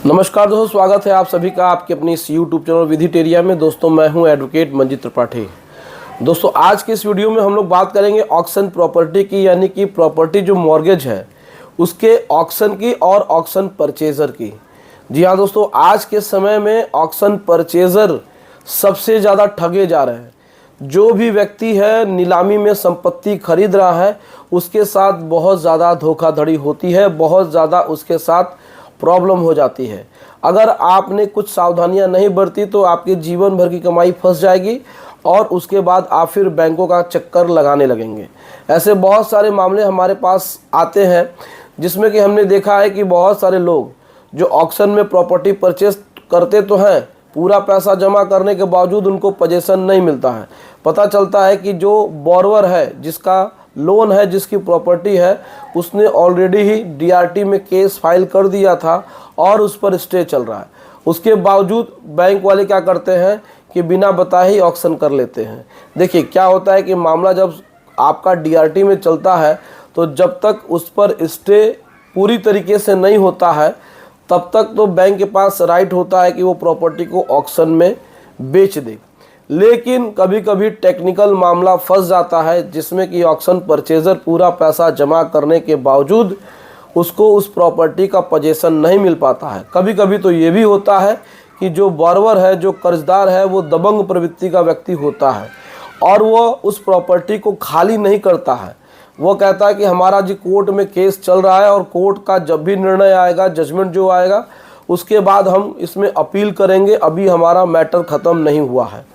नमस्कार दोस्तों, स्वागत है आप सभी का आपके अपनी इस यूट्यूब चैनल विधिटेरिया में। दोस्तों मैं हूं एडवोकेट मंजीत त्रिपाठी। दोस्तों आज के इस वीडियो में हम लोग बात करेंगे ऑक्शन प्रॉपर्टी की, यानी कि प्रॉपर्टी जो मॉर्गेज है उसके ऑक्शन की और ऑक्शन परचेजर की। जी हाँ दोस्तों, आज के समय में ऑक्शन परचेजर सबसे ज़्यादा ठगे जा रहे हैं। जो भी व्यक्ति है नीलामी में संपत्ति खरीद रहा है उसके साथ बहुत ज़्यादा धोखाधड़ी होती है, बहुत ज़्यादा उसके साथ प्रॉब्लम हो जाती है। अगर आपने कुछ सावधानियां नहीं बरती तो आपके जीवन भर की कमाई फंस जाएगी और उसके बाद आप फिर बैंकों का चक्कर लगाने लगेंगे। ऐसे बहुत सारे मामले हमारे पास आते हैं जिसमें कि हमने देखा है कि बहुत सारे लोग जो ऑक्शन में प्रॉपर्टी परचेस करते तो हैं, पूरा पैसा जमा करने के बावजूद उनको पोजीशन नहीं मिलता है। पता चलता है कि जो बोरोवर है, जिसका लोन है, जिसकी प्रॉपर्टी है, उसने ऑलरेडी ही डीआरटी में केस फाइल कर दिया था और उस पर स्टे चल रहा है। उसके बावजूद बैंक वाले क्या करते हैं कि बिना बताए ही ऑक्शन कर लेते हैं। देखिए क्या होता है कि मामला जब आपका डीआरटी में चलता है तो जब तक उस पर स्टे पूरी तरीके से नहीं होता है तब तक तो बैंक के पास राइट होता है कि वो प्रॉपर्टी को ऑक्शन में बेच दे। लेकिन कभी कभी टेक्निकल मामला फंस जाता है जिसमें कि ऑक्शन परचेजर पूरा पैसा जमा करने के बावजूद उसको उस प्रॉपर्टी का पोजीशन नहीं मिल पाता है। कभी कभी तो ये भी होता है कि जो बोरोवर है, जो कर्जदार है, वो दबंग प्रवृत्ति का व्यक्ति होता है और वो उस प्रॉपर्टी को खाली नहीं करता है। वो कहता है कि हमारा जी कोर्ट में केस चल रहा है और कोर्ट का जब भी निर्णय आएगा, जजमेंट जो आएगा, उसके बाद हम इसमें अपील करेंगे, अभी हमारा मैटर ख़त्म नहीं हुआ है।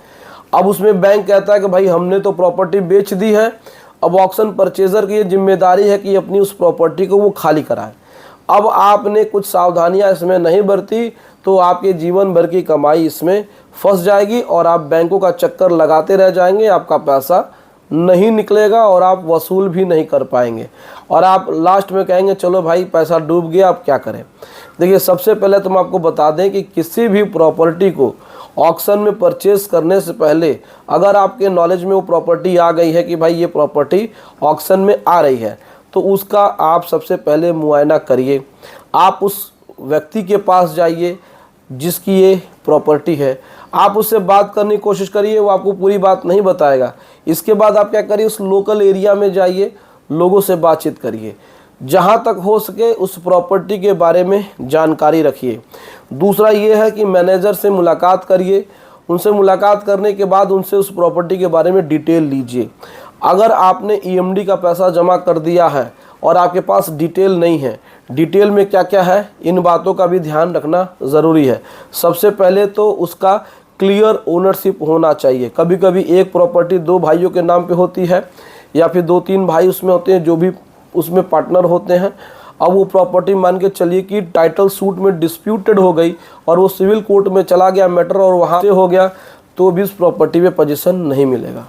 अब उसमें बैंक कहता है कि भाई हमने तो प्रॉपर्टी बेच दी है, अब ऑक्शन परचेजर की ये जिम्मेदारी है कि अपनी उस प्रॉपर्टी को वो खाली कराए। अब आपने कुछ सावधानियां इसमें नहीं बरती तो आपके जीवन भर की कमाई इसमें फंस जाएगी और आप बैंकों का चक्कर लगाते रह जाएंगे, आपका पैसा नहीं निकलेगा और आप वसूल भी नहीं कर पाएंगे और आप लास्ट में कहेंगे चलो भाई पैसा डूब गया, अब क्या करें। देखिए सबसे पहले तो हम आपको बता दें कि किसी भी प्रॉपर्टी को ऑक्शन में परचेस करने से पहले अगर आपके नॉलेज में वो प्रॉपर्टी आ गई है कि भाई ये प्रॉपर्टी ऑक्शन में आ रही है तो उसका आप सबसे पहले मुआयना करिए। आप उस व्यक्ति के पास जाइए जिसकी ये प्रॉपर्टी है, आप उससे बात करने की कोशिश करिए, वो आपको पूरी बात नहीं बताएगा। इसके बाद आप क्या करिए, उस लोकल एरिया में जाइए, लोगों से बातचीत करिए, जहाँ तक हो सके उस प्रॉपर्टी के बारे में जानकारी रखिए। दूसरा ये है कि मैनेजर से मुलाकात करिए, उनसे मुलाकात करने के बाद उनसे उस प्रॉपर्टी के बारे में डिटेल लीजिए। अगर आपने ईएमडी का पैसा जमा कर दिया है और आपके पास डिटेल नहीं है, डिटेल में क्या क्या है, इन बातों का भी ध्यान रखना ज़रूरी है। सबसे पहले तो उसका क्लियर ओनरशिप होना चाहिए। कभी कभी एक प्रॉपर्टी दो भाइयों के नाम पे होती है या फिर दो तीन भाई उसमें होते हैं जो भी उसमें पार्टनर होते हैं। अब वो प्रॉपर्टी मान के चलिए कि टाइटल सूट में डिस्प्यूटेड हो गई और वो सिविल कोर्ट में चला गया मैटर और वहाँ से हो गया तो भी उस प्रॉपर्टी में पोजीशन नहीं मिलेगा।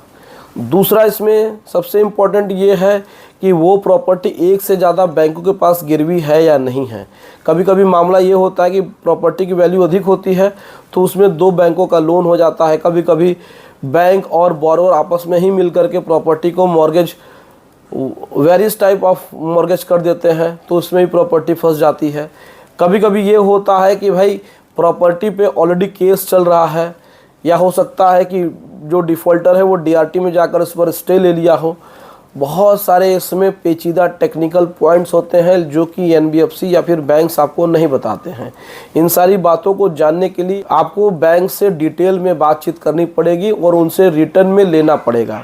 दूसरा इसमें सबसे इम्पोर्टेंट ये है कि वो प्रॉपर्टी एक से ज़्यादा बैंकों के पास गिरवी है या नहीं है। कभी कभी मामला ये होता है कि प्रॉपर्टी की वैल्यू अधिक होती है तो उसमें दो बैंकों का लोन हो जाता है। कभी कभी बैंक और बोरोवर आपस में ही मिल करके प्रॉपर्टी को mortgage, various type of mortgage कर देते हैं तो उसमें भी प्रॉपर्टी फंस जाती है। कभी कभी ये होता है कि भाई प्रॉपर्टी पे ऑलरेडी केस चल रहा है या हो सकता है कि जो डिफ़ॉल्टर है वो डीआरटी में जाकर इस पर स्टे ले लिया हो। बहुत सारे इसमें पेचीदा टेक्निकल पॉइंट्स होते हैं जो कि एनबीएफसी या फिर बैंक्स आपको नहीं बताते हैं। इन सारी बातों को जानने के लिए आपको बैंक से डिटेल में बातचीत करनी पड़ेगी और उनसे रिटर्न में लेना पड़ेगा।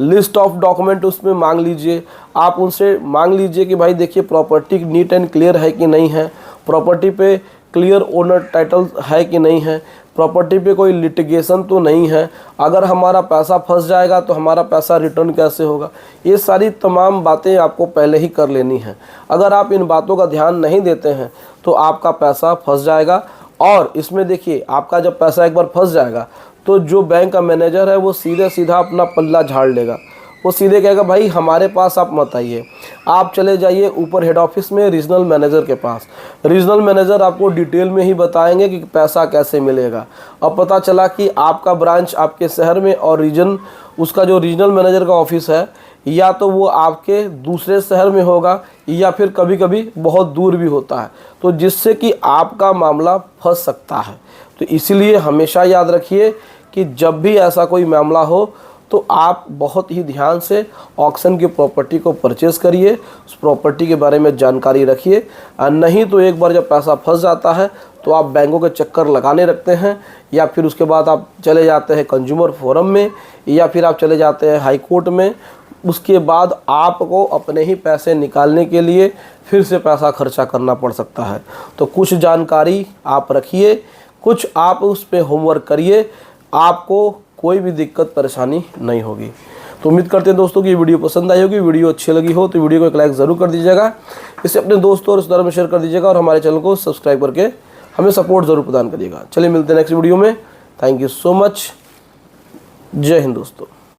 लिस्ट ऑफ डॉक्यूमेंट उसमें मांग लीजिए, आप उनसे मांग लीजिए कि भाई देखिए प्रॉपर्टी नीट एंड क्लियर है कि नहीं है, प्रॉपर्टी पे क्लियर ओनर टाइटल है कि नहीं है, प्रॉपर्टी पे कोई लिटिगेशन तो नहीं है, अगर हमारा पैसा फंस जाएगा तो हमारा पैसा रिटर्न कैसे होगा। ये सारी तमाम बातें आपको पहले ही कर लेनी है। अगर आप इन बातों का ध्यान नहीं देते हैं तो आपका पैसा फंस जाएगा। और इसमें देखिए आपका जब पैसा एक बार फंस जाएगा तो जो बैंक का मैनेजर है वो सीधे सीधा अपना पल्ला झाड़ लेगा। वो सीधे कहेगा भाई हमारे पास आप मत आइए, आप चले जाइए ऊपर हेड ऑफिस में रीजनल मैनेजर के पास। रीजनल मैनेजर आपको डिटेल में ही बताएंगे कि पैसा कैसे मिलेगा। अब पता चला कि आपका ब्रांच आपके शहर में और रीजन, उसका जो रीजनल मैनेजर का ऑफिस है या तो वो आपके दूसरे शहर में होगा या फिर कभी कभी बहुत दूर भी होता है, तो जिससे कि आपका मामला फंस सकता है। तो इसीलिए हमेशा याद रखिए कि जब भी ऐसा कोई मामला हो तो आप बहुत ही ध्यान से ऑक्शन की प्रॉपर्टी को परचेज़ करिए, उस प्रॉपर्टी के बारे में जानकारी रखिए। नहीं तो एक बार जब पैसा फंस जाता है तो आप बैंकों के चक्कर लगाने रखते हैं, या फिर उसके बाद आप चले जाते हैं कंज्यूमर फोरम में, या फिर आप चले जाते हैं हाई कोर्ट में। उसके बाद आपको अपने ही पैसे निकालने के लिए फिर से पैसा खर्चा करना पड़ सकता है। तो कुछ जानकारी आप रखिए, कुछ आप उस पर होमवर्क करिए, आपको कोई भी दिक्कत परेशानी नहीं होगी। तो उम्मीद करते हैं दोस्तों कि ये वीडियो पसंद आई होगी। वीडियो अच्छी लगी हो तो वीडियो को एक लाइक ज़रूर कर दीजिएगा, इसे अपने दोस्तों और रिश्तेदारों में शेयर कर दीजिएगा, और हमारे चैनल को सब्सक्राइब करके हमें सपोर्ट ज़रूर प्रदान करिएगा। चलिए मिलते हैं नेक्स्ट वीडियो में। Thank you so much. जय हिंद दोस्तों।